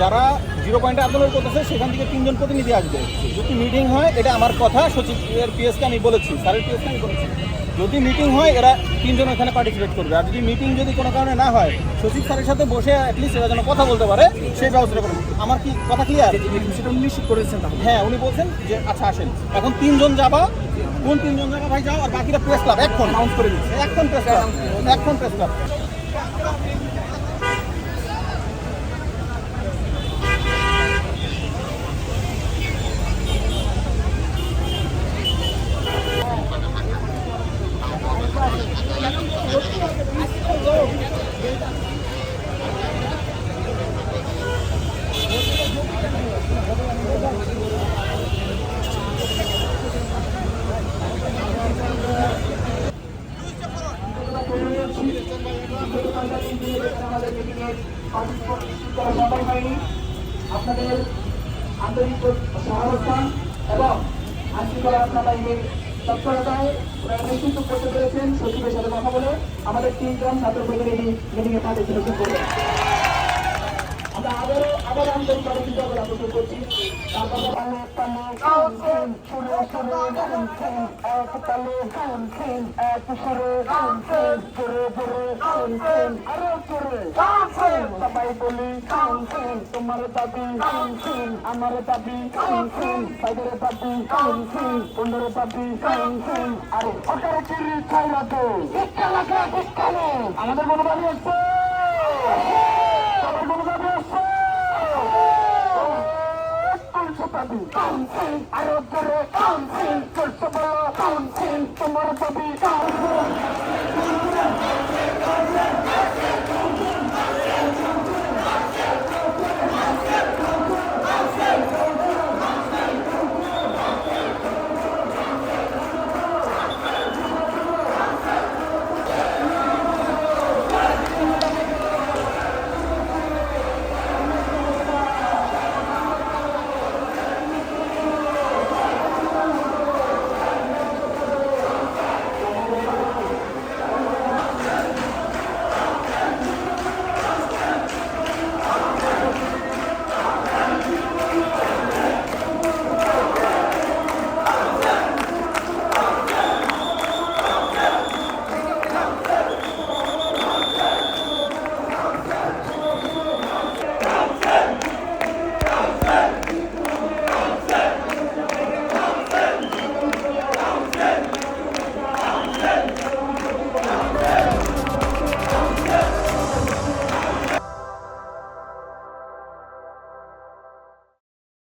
যারা জিরো পয়েন্টে আন্দোলন করতেছে সেখান থেকে 3 জন প্রতিনিধি আসবে। যদি মিটিং হয়, এটা আমার কথা, সচিবের পিএসকে আমি বলেছি, স্যারের পিএসকে আমি বলেছি, যদি মিটিং হয় এরা 3 জন ওখানে পার্টিসিপেট করবে। আর যদি মিটিং যদি কোনো কারণে না হয়, সচিব স্যারের সাথে বসে অ্যাটলিস্ট এরা যেন কথা বলতে পারে সেই ব্যবস্থা করবে। আমার কি কথা ক্লিয়ার? সেটা নিশ্চিত করেছেন? হ্যাঁ, উনি বলছেন যে আচ্ছা আসেন। এখন 3 জন যাবা, কোন 3 জন যাবা ভাই যাও, আর বাকিরা প্রেস ক্লাব এখন অ্যানাউন্স করে দিচ্ছে, এখন প্রেস ক্লাব। আপনাদের আন্তরিক সহাবস্থান এবং আইনশৃঙ্খলা রক্ষা বাহিনীর তৎপরতায় নেতৃত্ব করতে পেরেছেন। সচিবের সাথে কথা বলে আমাদের 3 জন ছাত্র প্রতিনিধি মিটিংয়ে পার্টিসিপেশন করবেন। আমরা আবার আন্তরিকভাবে কৃতজ্ঞতা প্রকাশ করছি। সবাই বলি তোমার দাবি আমার দাবি তাদের দাবি অন্যের দাবি। আরে সরকারের চিড়ি ছাইরা তো আমাদের কোনো দাবি আছে? আরো জোরে তোমার দাবি